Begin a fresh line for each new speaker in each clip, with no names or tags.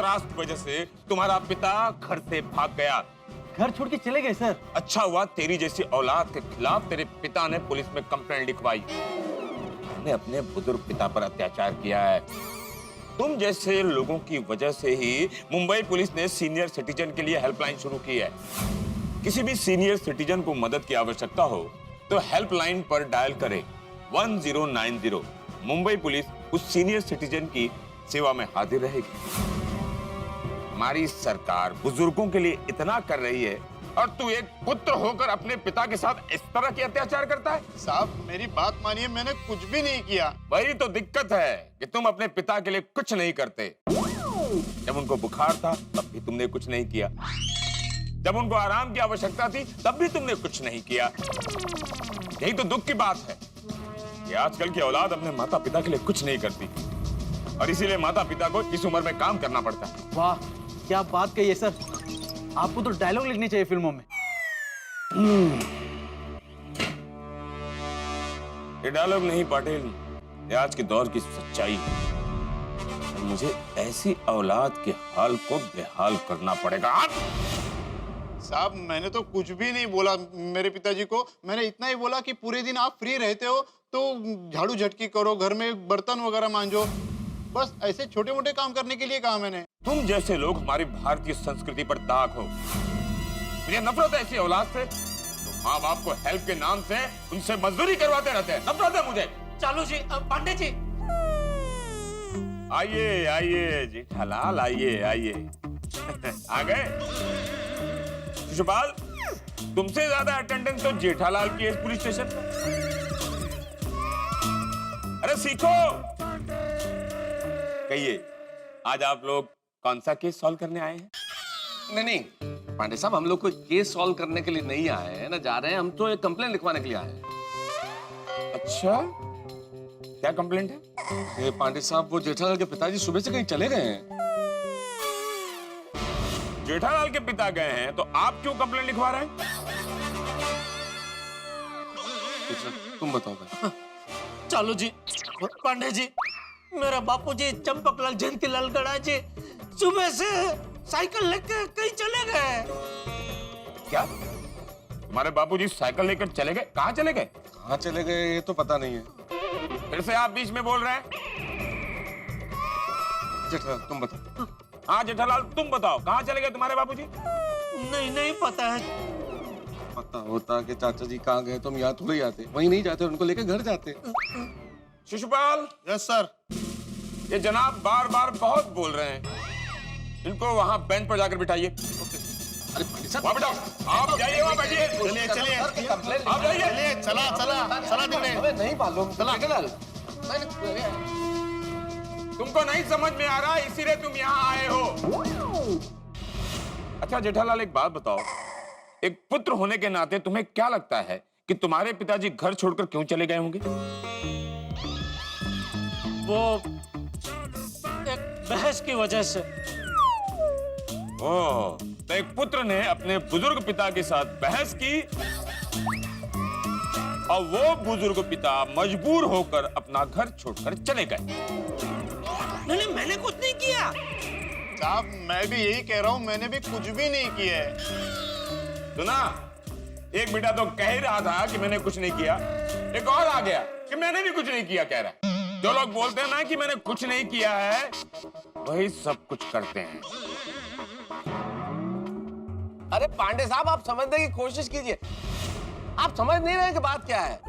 त्रास की वजह से तुम्हारा पिता घर से भाग गया।
घर छोड़ के चले गए सर।
अच्छा हुआ तेरी जैसी औलाद के खिलाफ तेरे पिता ने पुलिस में कंप्लेंट लिखवाई। हमने अपने बुजुर्ग पिता पर अत्याचार किया है। तुम जैसे लोगों की वजह से ही मुंबई पुलिस ने सीनियर सिटीजन के लिए हेल्पलाइन शुरू की है। किसी भी सीनियर सिटीजन को मदद की आवश्यकता हो तो हेल्पलाइन पर डायल करें 1090। मुंबई पुलिस उस सीनियर सिटीजन की सेवा में हाजिर रहेगी। हमारी सरकार बुजुर्गों के लिए इतना कर रही है और तू एक पुत्र होकर अपने पिता के साथ इस तरह के अत्याचार करता है।
साहब मेरी बात मानिए, मैंने कुछ भी नहीं किया।
वही तो दिक्कत है कि तुम अपने पिता के लिए कुछ नहीं करते। जब उनको बुखार था तब भी तुमने कुछ नहीं किया। जब उनको आराम की आवश्यकता थी तब भी तुमने कुछ नहीं किया। यही तो दुख की बात है कि आजकल की औलाद अपने माता पिता के लिए कुछ नहीं करती और इसीलिए माता पिता को इस उम्र में काम करना पड़ता है।
वाह क्या बात कही है सर। आपको तो डायलॉग लिखने चाहिए फिल्मों में।
ये डायलॉग नहीं पाटिल, ये आज के दौर की सच्चाई है। मुझे ऐसी औलाद के हाल को बेहाल करना पड़ेगा।
साहब मैंने तो कुछ भी नहीं बोला मेरे पिताजी को। मैंने इतना ही बोला कि पूरे दिन आप फ्री रहते हो तो झाड़ू झटकी करो, घर में बर्तन वगैरह मांजो, बस ऐसे छोटे मोटे काम करने के लिए कहा मैंने।
तुम जैसे लोग हमारी भारतीय संस्कृति पर दाग हो। मुझे नफरत है ऐसी औलाद से तो माँ बाप को हेल्प के नाम से उनसे मजदूरी करवाते रहते हैं। नफरत है मुझे।
चालू जी, पांडे जी।
आइए आइए जेठालाल, आइए आइए। आ गए शिशुपाल, तुमसे ज्यादा अटेंडेंस तो जेठालाल की है पुलिस स्टेशन पर। अरे सीखो। कहिए आज आप लोग कौन सा केस सॉल्व करने आए हैं?
नहीं पांडे साहब, हम लोग कोई केस सॉल्व करने के लिए नहीं आए हैं ना जा रहे हैं। हम तो एक कंप्लेंट लिखवाने के लिए आए हैं।
अच्छा क्या कंप्लेंट है?
ये पांडे साहब वो जेठालाल के पिताजी सुबह से कहीं चले गए हैं।
जेठालाल के पिता गए हैं तो आप क्यों कंप्लेंट लिखवा रहे हैं?
तुम बताओ भाई।
चालू जी, पांडे जी, मेरा बापूजी चंपकलाल जयंतीलाल गड़ा जी सुबह से साइकिल लेकर कहीं चले गए।
क्या तुम्हारे बाबूजी साइकिल लेकर चले गए? कहाँ चले गए?
कहाँ चले गए ये तो पता नहीं है।
फिर से आप बीच में बोल रहे हैं।
जेठालाल तुम बताओ।
हाँ जेठालाल तुम बताओ, कहाँ चले गए तुम्हारे बाबूजी?
नहीं पता है।
पता होता कि चाचा जी कहाँ गए तो हम यहाँ थोड़े आते, वहीं नहीं जाते, उनको लेकर घर जाते।
शिशुपाल।
Yes sir.
ये जनाब बार बार बहुत बोल रहे हैं, इनको वहां बेंच पर जाकर बिठाइए।
अरे पांडे साहब
वहां बिठाओ। आप जाइए वहां बैठिए।
चलिए चलिए
आप जाइए।
चलिए, चला चला चला दिखने।
हमें नहीं मालूम। चला
तुमको नहीं समझ में आ रहा इसीलिए तुम यहाँ आए हो। अच्छा जेठालाल एक बात बताओ, एक पुत्र होने के नाते तुम्हें क्या लगता है कि तुम्हारे पिताजी घर छोड़कर क्यों चले गए होंगे?
वो एक बहस की वजह से।
ओह, तो एक पुत्र ने अपने बुजुर्ग पिता के साथ बहस की और वो बुजुर्ग पिता मजबूर होकर अपना घर छोड़कर चले गए।
नहीं मैंने कुछ नहीं किया।
साहब मैं भी यही कह रहा हूँ, मैंने भी कुछ भी नहीं किया है।
सुना, एक बेटा तो कह ही रहा था कि मैंने कुछ नहीं किया, एक और आ गया कि मैंने भी कुछ नहीं किया कह रहा है। जो लोग बोलते हैं ना कि मैंने कुछ नहीं किया है वही सब कुछ करते हैं।
अरे पांडे साहब आप समझने की कोशिश कीजिए। आप समझ नहीं रहे कि बात क्या है।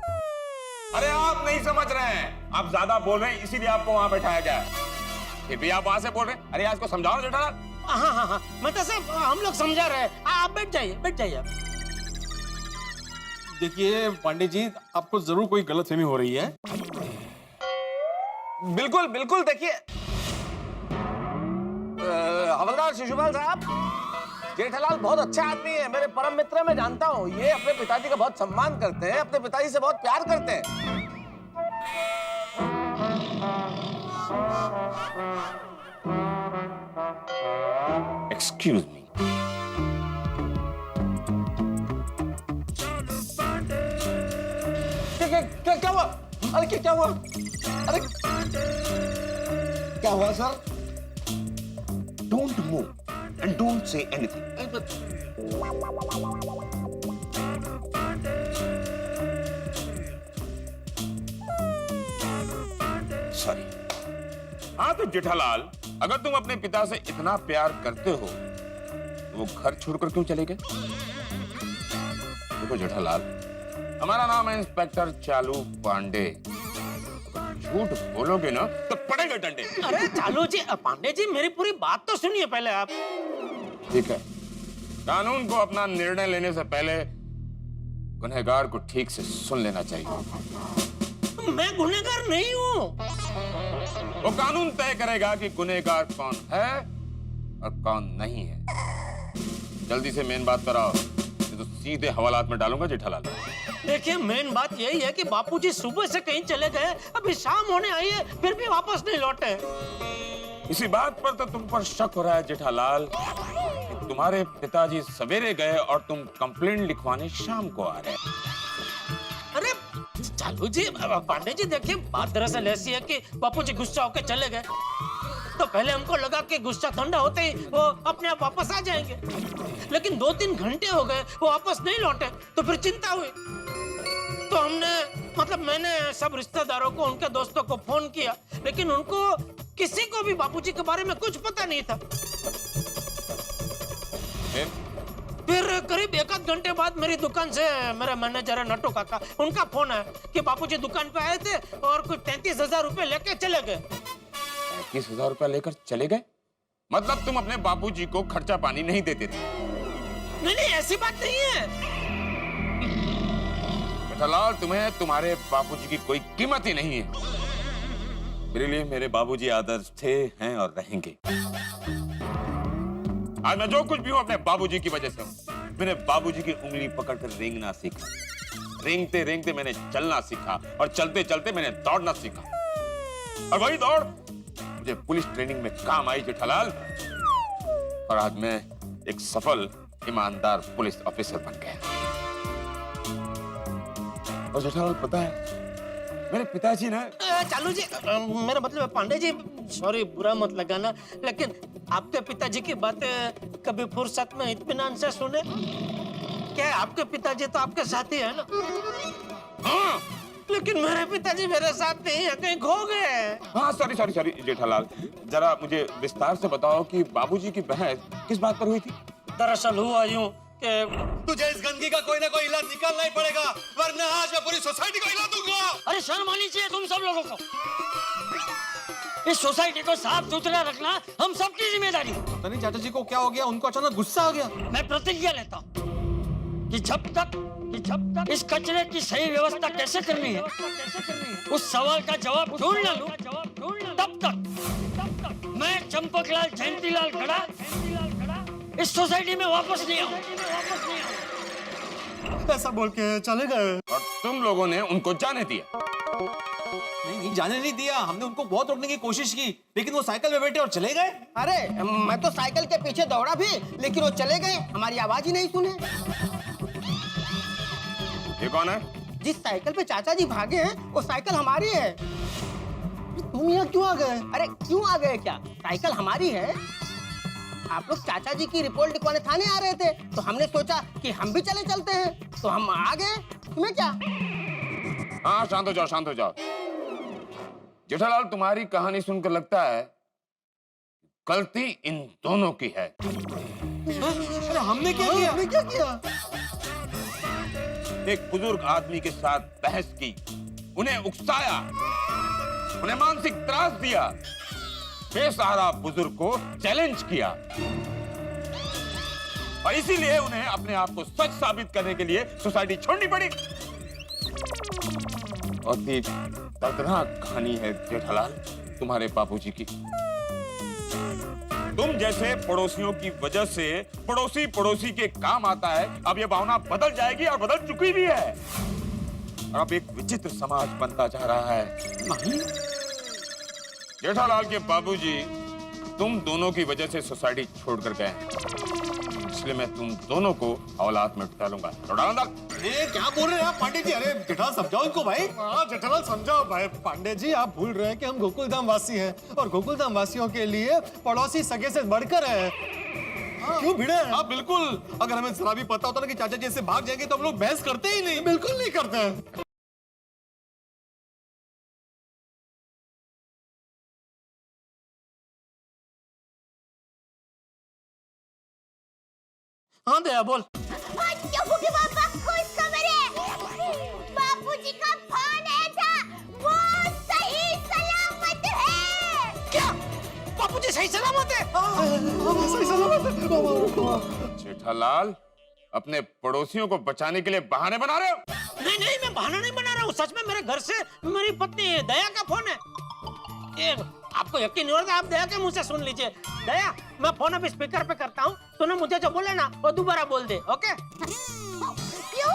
अरे आप नहीं समझ रहे हैं, आप ज्यादा बोल रहे हैं इसीलिए आपको वहां बैठाया गया है। फिर भी आप वहां से बोल रहे हैं। अरे आज को समझाओ जेठालाल।
हाँ मतलब साहब हम लोग समझा रहे हैं। आप बैठ जाइए आप।
देखिए पांडे जी, आपको जरूर कोई गलतफहमी हो रही है।
बिल्कुल बिल्कुल। देखिए हवलदार शिशुपाल साहब, जेठालाल बहुत अच्छा आदमी है, मेरे परम मित्र है, मैं जानता हूँ। ये अपने पिताजी का बहुत सम्मान करते हैं, अपने पिताजी से बहुत प्यार करते हैं।
Excuse me.
क्या हुआ? अरे क्या हुआ? अरे क्या हुआ sir?
Don't move and don't say anything. Sorry. हाँ तो जेठालाल, अगर तुम अपने पिता से इतना प्यार करते हो तो वो घर छोड़कर क्यों चले गए? देखो जेठालाल, हमारा नाम है इंस्पेक्टर चालू पांडे। झूठ बोलोगे ना तो पड़ेगा डंडे।
अरे चालू जी, पांडे जी, मेरी पूरी बात तो सुनिए पहले आप।
ठीक है, कानून को अपना निर्णय लेने से पहले गुनहगार को ठीक से सुन लेना चाहिए।
मैं गुनहगार नहीं हूँ।
वो कानून तय करेगा कि गुनहगार कौन है और कौन नहीं है। जल्दी से मेन बात कराओ, नहीं तो सीधे हवालात में डालूंगा जेठालाल।
देखिए, मेन बात यही है कि बापूजी सुबह से कहीं चले गए, अभी शाम होने आई है, फिर भी वापस नहीं लौटे।
इसी बात पर तो तुम पर शक हो रहा है जेठालाल कि तुम्हारे पिताजी सवेरे गए और तुम कंप्लेंट लिखवाने शाम को आ रहे।
अरे चालू जी, पांडे जी, देखिए बात दरअसल ऐसी है कि बापूजी गुस्सा होकर चले गए, तो पहले हमको लगा कि गुस्सा ठंडा होते ही वो अपने आप वापस आ जाएंगे, लेकिन 2-3 घंटे हो गए वो वापस नहीं लौटे, तो फिर चिंता हुई। तो मैंने सब रिश्तेदारों को, उनके दोस्तों को फोन किया, लेकिन उनको किसी को भी बापूजी के बारे में कुछ पता नहीं था। फिर करीब 1-8 घंटे बाद मेरी दुकान से मेरे मैनेजर है नट्टू काका, उनका फोन है कि बापूजी दुकान पे आए थे और कुछ 33,000 रुपए लेके चले गए।
33,000 रुपया लेकर चले गए? मतलब तुम अपने बापूजी को खर्चा पानी नहीं देते थे?
नहीं, ऐसी बात नहीं है।
जेठालाल, तुम्हें तुम्हारे बापूजी की कोई कीमत ही नहीं है। मेरे लिए मेरे बाबूजी आदर्श थे, हैं और रहेंगे। आज मैं जो कुछ भी हूं अपने बाबूजी की वजह से हूं। मैंने बाबूजी की उंगली पकड़कर रेंगना सीखा, रेंगते रेंगते मैंने चलना सीखा और चलते चलते मैंने दौड़ना सीखा, और वही दौड़ मुझे पुलिस ट्रेनिंग में काम आई जेठालाल। और आज मैं एक सफल ईमानदार पुलिस ऑफिसर बन गया। और जेठालाल, पता है मेरे पिताजी ना,
चालू जी, मेरा मतलब है पांडे जी, सॉरी बुरा मत लगाना, लेकिन आपके पिताजी की बातें कभी फुर्सत में इत्मीनान से सुने। क्या है, आपके पिताजी तो आपके साथ ही है ना?
हाँ,
लेकिन मेरे पिताजी मेरे साथ नहीं है, कहीं खो गए।
हाँ, सॉरी जेठालाल, जरा मुझे विस्तार से बताओ कि बाबूजी की बहस किस बात पर हुई थी?
दरअसल हुआ यूं कि
तुझे इस गंदगी का कोई ना कोई इलाज निकालना ही पड़ेगा, वरना आज मैं पूरी सोसाइटी को हिला दूंगा।
अरे शर्म आनी चाहिए तुम सब लोगों को। इस सोसाइटी को साफ सुथरा रखना हम सबकी जिम्मेदारी है।
पता नहीं चाचा जी को क्या हो गया, उनको अचानक गुस्सा आ गया।
मैं प्रतिज्ञा लेता हूँ कि जब तक इस कचरे की सही व्यवस्था कैसे करनी है, उस सवाल का जवाब ढूंढ ना लूं, तब तक मैं चंपकलाल जयंतीलाल खड़ा इस सोसाइटी में वापस नहीं आऊं।
ऐसा बोल के चले गए।
और तुम लोगों ने उनको जाने दिया?
नहीं, जाने नहीं दिया। हमने उनको बहुत रोकने की कोशिश की, लेकिन वो साइकिल में बैठे और चले गए।
अरे मैं तो साइकिल के पीछे दौड़ा भी, लेकिन वो चले गए, हमारी आवाज ही नहीं सुने।
ये कौन है?
जिस साइकिल पे चाचा जी भागे हैं, वो साइकिल हमारी है।
तुम यहाँ क्यों आ गए?
अरे क्यों आ गए क्या, साइकिल हमारी है। आप लोग चाचा जी की रिपोर्ट लिखवाने थाने आ रहे थे, तो हमने सोचा कि हम भी चलते हैं, तो हम आ गए। तुम्हें क्या?
हाँ, शांत हो जाओ। जेठालाल, तुम्हारी कहानी सुनकर लगता है गलती इन दोनों की है।
अरे हमने क्या किया? हमने क्या किया?
एक बुजुर्ग आदमी के साथ बहस की, उन्हें उकसाया, उन्हें मानसिक त्रास दिया, बेसहारा बुजुर्ग को चैलेंज किया, और इसीलिए उन्हें अपने आप को सच साबित करने के लिए सोसाइटी छोड़नी पड़ी। और ये दर्दनाक कहानी है जेठालाल तुम्हारे बापूजी की। तुम जैसे पड़ोसियों की वजह से पड़ोसी के काम आता है। अब ये भावना बदल जाएगी और बदल चुकी भी है। और अब एक विचित्र समाज बनता जा रहा है। जेठालाल के बाबूजी तुम दोनों की वजह से सोसाइटी छोड़कर गए, इसलिए मैं तुम दोनों को औलाद में डालूंगा।
अरे क्या बोल रहे हैं आप पांडे जी? अरे जेठालाल समझाओ इनको भाई।
हाँ जेठालाल समझाओ भाई। पांडे जी आप भूल रहे हैं कि हम गोकुलधाम वासी हैं और गोकुलधाम वासियों के लिए पड़ोसी सगे से बढ़कर है। क्यों भिड़े हैं?
हाँ बिल्कुल, अगर हमें जरा भी पता होता ना कि चाचा जी ऐसे भाग जाएंगे तो हम लोग बहस करते ही नहीं।
बिल्कुल नहीं करते हैं।
हाँ दया बोल।
पापा खुश खबर है, बापूजी का फोन आया था, वो सही सलामत है।
क्या बापूजी सही सलामत है?
सही सलामत है।
जेठालाल, अपने पड़ोसियों को बचाने के लिए बहाने बना रहे हो?
नहीं नहीं, मैं बहाना नहीं बना रहा हूँ। सच में मेरे घर से मेरी पत्नी दया का फोन है। ये आपको यकीन नहीं हो रहा, आप दया के मुंह से सुन लीजिए। दया, मैं फोन अभी स्पीकर पे करता हूँ, तूने मुझे जो बोला ना वो दोबारा बोल दे, ओके?
क्यों?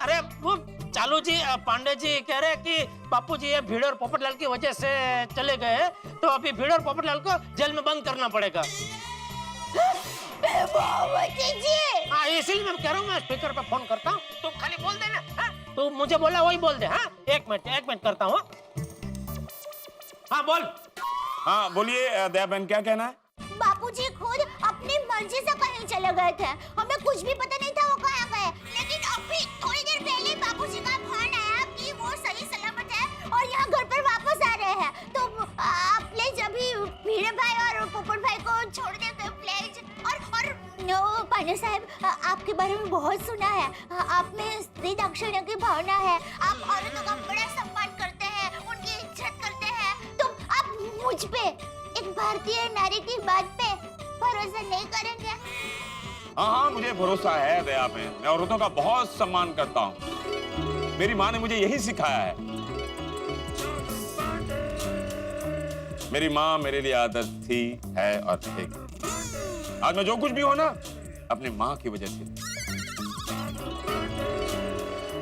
अरे वो चालू जी, पांडे जी कह रहे हैं कि बापू जी ये भीड़ और पोपटलाल की वजह से चले गए हैं, तो अभी भीड़ और पोपटलाल को जेल में बंद करना पड़ेगा। हाँ, इसीलिए मैं कह रहा हूँ, मैं स्पीकर पे फोन करता हूँ, तू खाली बोल देना। हाँ? तू मुझे बोला वही बोल दे। हाँ, एक मिनट करता हूँ। हाँ बोल।
हाँ बोलिए दया बहन, क्या कहना है?
बापूजी खुद अपनी मर्जी से कहीं चले गए थे, हमें कुछ भी पता नहीं था वो कहाँ गए, लेकिन अभी थोड़ी देर पहले बापूजी का फोन आया कि वो सही सलामत है और यहाँ घर पर वापस आ रहे हैं। तो आप प्लीज अभी भीड़े भाई और पोपट भाई को छोड़ देते प्लीज। और पांडे साहब, आपके बारे में बहुत सुना है, आप में स्त्री दाक्षिण्य की भावना है, आप औरतों का बड़ा सम्मान करते हैं, उनकी इज्जत करते हैं, तो आप मुझ पे, एक भारतीय नारी की बात पे भरोसा नहीं करेंगे?
हाँ हाँ, मुझे भरोसा है दया बहन, मैं औरतों का बहुत सम्मान करता हूँ। मेरी माँ ने मुझे यही सिखाया है। मेरी माँ मेरे लिए आदत थी, है और रहेगी। आज मैं जो कुछ भी हूं ना, अपनी माँ की वजह से।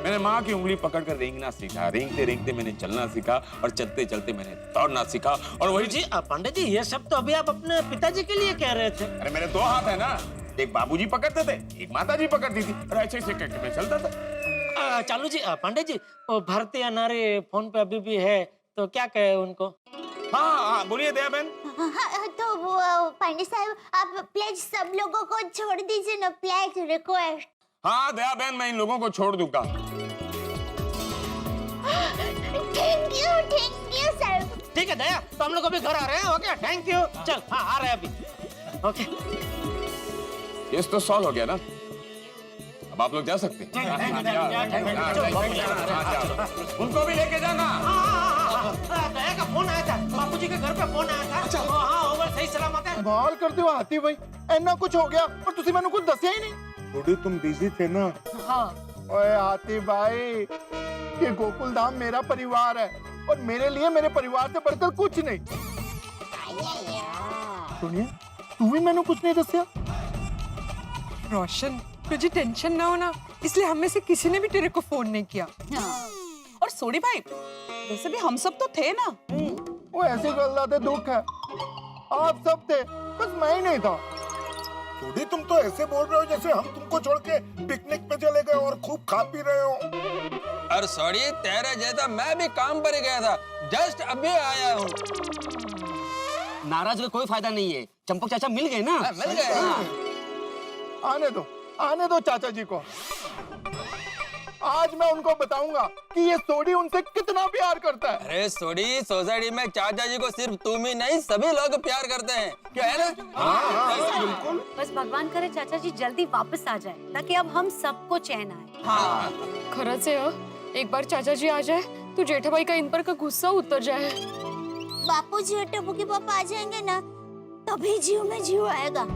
मैंने माँ की उंगली पकड़कर रेंगना सीखा, रेंगते रेंगते मैंने चलना सीखा और चलते चलते मैंने दौड़ना सीखा। और वही
जी पांडे जी, ये सब तो अभी आप अपने पिताजी के लिए कह रहे थे।
अरे मेरे दो हाथ है ना, एक बाबूजी पकड़ते थे, एक माताजी पकड़ती थी, और ऐसे ऐसे करके मैं चलता था।
चालू जी, पांडे जी, वो भारतीय नारी फोन पे अभी भी है, तो क्या कहे उनको?
हाँ हाँ बोलिए दया बहन।
हाँ, तो वो पांडे साहब, आप प्लीज सब लोगों को छोड़ दीजिए ना, प्लीज, रिक्वेस्ट।
हाँ दया बहन, मैं इन लोगों को छोड़ दूंगा।
Thank you sir.
ठीक है दया, तो हम लोग अभी घर आ रहे हैं। Okay, thank you. चल, हाँ आ रहे हैं अभी। ओके,
केस तो सॉल्व हो गया ना, अब आप लोग जा सकते हैं। उनको भी लेके जाना।
दया का फोन आया था, बापूजी के घर पे फोन आया था। अच्छा, हाँ ओवर सही सलामत है।
कमाल करते हो हाथी भाई, ऐना कुछ हो गया और तुसी मैंने कुछ दसिया ही नहीं। थोड़ी तुम बिजी थे ना।
हाँ।
ओए हाथी भाई, ये गोकुलधाम मेरा परिवार है और मेरे लिए मेरे परिवार से बढ़कर कुछ नहीं। सुनिए, तू भी मैंने कुछ नहीं दसिया।
रोशन, तुझे टेंशन ना हो ना, इसलिए हम में से किसी ने भी तेरे को फोन नहीं किया।
और सोडी भाई, वैसे भी हम सब तो थे ना।
वो ऐसी गल्ला थे, दुख है, आप सब थे, बस मैं ही नहीं था।
थोड़ी तुम तो ऐसे बोल रहे हो जैसे हम तुमको छोड़ के पिकनिक पे चले गए और खूब खा पी रहे हो।
अरे सॉरी, तेरे जैसा मैं भी काम पर ही गया था, जस्ट अभी आया हूँ।
नाराज का कोई फायदा नहीं है, चंपक चाचा मिल गए ना।
मिल गए।
आने दो चाचा जी को। आज मैं उनको बताऊंगा कि ये सोडी उनसे कितना प्यार करता है।
अरे सोडी, सोसाइटी में चाचा जी को सिर्फ तुम ही नहीं, सभी लोग प्यार करते हैं, क्या है ना?
हाँ, बिल्कुल।
बस भगवान करे चाचा जी जल्दी वापस आ जाए, ताकि अब हम सबको चैन आए।
हाँ। खरंच आहे, एक बार चाचा जी आ जाए तो जेठाबाई का इन पर का गुस्सा उतर जाए।
बापूजी और टप्पू के पापा आ जाएंगे ना, तभी जीव में जीव आएगा।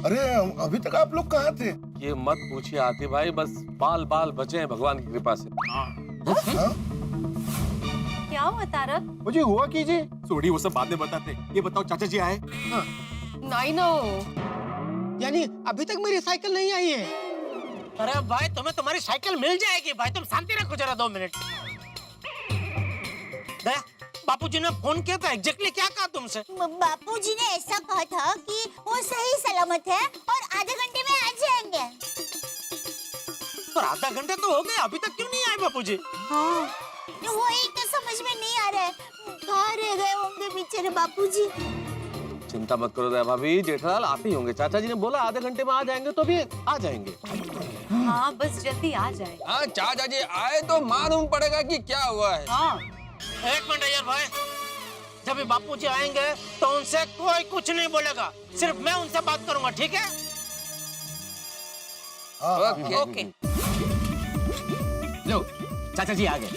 अरे अभी तक आप लोग कहाँ थे?
ये मत पूछिए आती भाई, बस बाल बाल बचे हैं भगवान की कृपा से।
क्या हुआ तारक?
मुझे हुआ कीजिए।
सोडी वो सब बाद में बताते, ये बताओ चाचा जी आए?
नहीं ना।
यानी अभी तक मेरी साइकिल नहीं आई है?
अरे भाई तुम्हें तुम्हारी साइकिल मिल जाएगी भाई, तुम शांति रखो जरा 2 मिनट। बापूजी ने फोन किया था, एग्जैक्टली क्या कहा तुमसे?
बापूजी ने ऐसा कहा था कि वो सही सलामत है और आधे घंटे में आ जाएंगे।
पर आधा घंटा तो हो गया, अभी तक क्यों नहीं आए बापूजी?
हाँ, वही तो समझ में नहीं आ रहा है, कहाँ रह गए होंगे बेचारे बापूजी।
चिंता मत करो दया भाभी, जेठालाल आप ही होंगे। चाचा जी ने बोला आधे घंटे में आ जाएंगे, तो भी आ जाएंगे।
हाँ बस जल्दी आ जाए।
हाँ चाचा जी आए तो मालूम पड़ेगा कि क्या हुआ है।
हाँ एक मिनट यार भाई, जब भी बापूजी आएंगे तो उनसे कोई कुछ नहीं बोलेगा, सिर्फ मैं उनसे बात करूंगा, ठीक है?
ओके।
लो चाचा जी आ गए।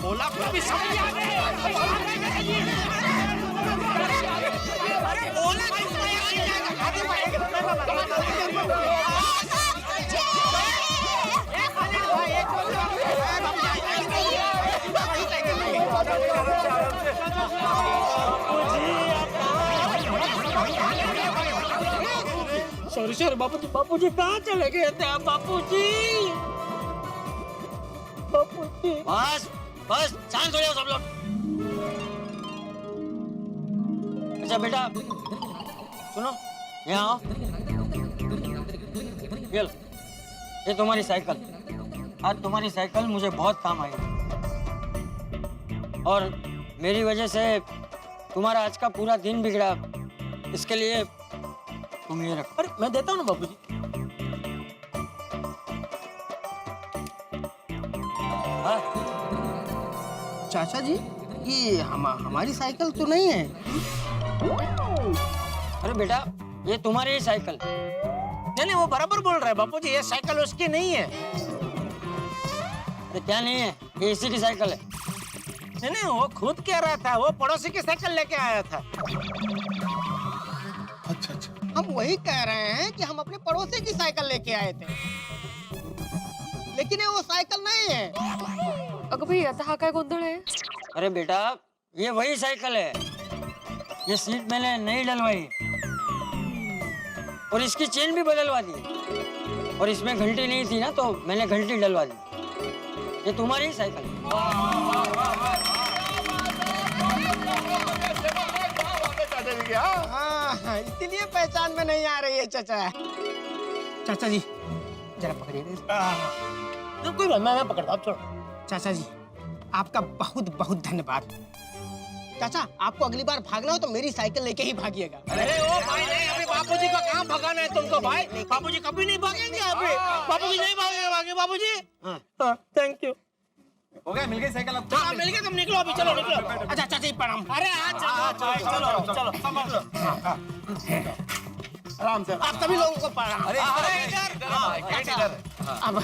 बोला कोई भी समझ आ गए। अरे बोला सॉरी सर, बापूजी बापूजी कहाँ चले गए थे आप? बापूजी बापूजी
बस बस शांत हो जाओ सब लोग। अच्छा बेटा सुनो, यहाँ आओ। ये तुम्हारी साइकिल, आज तुम्हारी साइकिल मुझे बहुत काम आई और मेरी वजह से तुम्हारा आज का पूरा दिन बिगड़ा, इसके लिए तुम ये रखो।
अरे मैं देता हूँ ना बापूजी।
चाचा जी ये हमारी साइकिल तो नहीं है।
अरे बेटा ये तुम्हारी ही साइकिल।
नहीं वो बराबर बोल रहा है बापूजी, ये साइकिल उसकी नहीं है।
अरे क्या नहीं है, ये इसी की साइकिल है।
नहीं वो खुद कह रहा था, वो पड़ोसी की साइकिल लेके आया था।
अच्छा अच्छा,
हम वही कह रहे हैं कि हम अपने पड़ोसी की साइकिल लेके आए थे, लेकिन ये वो साइकिल नहीं है।
अगं भाई आता हा काय गोंधळ आहे?
अरे बेटा ये वही साइकिल है, ये सीट मैंने नहीं डलवाई और इसकी चेन भी बदलवा दी और इसमें घंटी नहीं थी ना, तो मैंने घंटी डलवा दी। ये तुम्हारी ही साइकिल है।
हाँ, इसलिए पहचान में नहीं आ रही है चाचा। चाचा जी जरा पकड़िए।
कोई बात, मैं पकड़ता हूँ, छोड़ो।
चाचा जी आपका बहुत बहुत धन्यवाद। चाचा आपको अगली बार भागना हो तो मेरी साइकिल लेके ही भागिएगा।
अरे ओ भाई नहीं, अभी बापूजी का कहाँ भगाना है तुमको भाई? बापूजी कभी नहीं भागेंगे अभी, बापूजी नहीं भागेंगे बापूजी। हाँ थैंक यू।
हो गया, मिल गई साइकिल अब।
हाँ मिल गया, तुम निकलो अभी, चलो निकलो।
अच्छा चाचा जी प्रणाम।
अरे चलो चलो
आराम से। आप सभी लोगों को प्रणाम।
अरे इधर
अब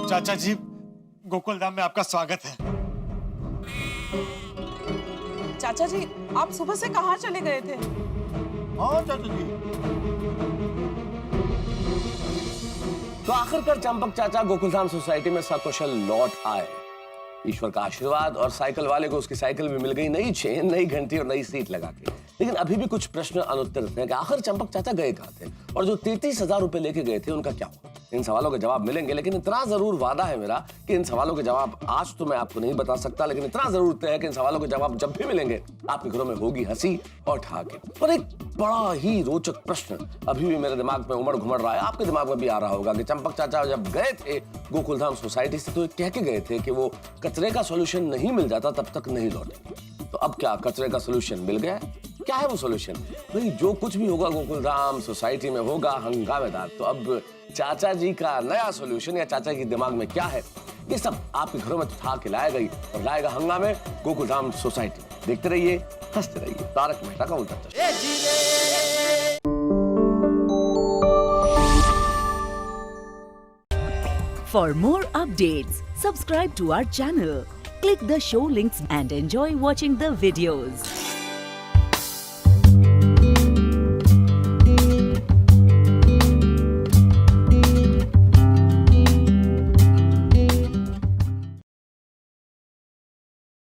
चाचा जी गोकुलधाम में आपका स्वागत है।
चाचा जी आप सुबह से कहाँ चले गए थे?
हाँ चाचा जी,
तो आखिरकार चंपक चाचा गोकुलधाम सोसाइटी में सकुशल लौट आए। ईश्वर का आशीर्वाद और साइकिल वाले को उसकी साइकिल भी मिल गई, नई चेन, नई घंटी और नई सीट लगा के। लेकिन अभी भी कुछ प्रश्न अनुत्तरित हैं कि आखिर चंपक चाचा गए कहाँ थे और जो 33,000 रुपए लेके गए थे उनका क्या हुआ। इन सवालों के जवाब मिलेंगे, लेकिन इतना जरूर वादा है मेरा कि इन सवालों के जवाब आज तो मैं आपको नहीं बता सकता, लेकिन इतना जरूर तय है कि इन सवालों के जवाब जब भी मिलेंगे आपके घरों में होगी हंसी और ठहाके। और एक बड़ा ही रोचक प्रश्न अभी भी मेरे दिमाग में उमड़ घुमड़ रहा है, आपके दिमाग में भी आ रहा होगा कि चंपक चाचा जब गए थे गोकुलधाम सोसाइटी से तो ये कह के गए थे कि वो कचरे का सोल्यूशन नहीं मिल जाता तब तक नहीं लौटेंगे। तो अब क्या कचरे का सोल्यूशन मिल गया? क्या है वो सोल्यूशन? भाई जो कुछ भी होगा गोकुलधाम सोसाइटी में होगा हंगामेदार। तो अब चाचा जी का नया सोल्यूशन या चाचा जी के दिमाग में क्या है, ये सब आपके घरों में उठा के लाया गई और लाएगा हंगामे गोकुलधाम सोसाइटी। देखते रहिए, हंसते रहिए। तारक मेहता का उल्टा चश्मा।
For more updates, subscribe to our channel, click the show links and enjoy watching the videos.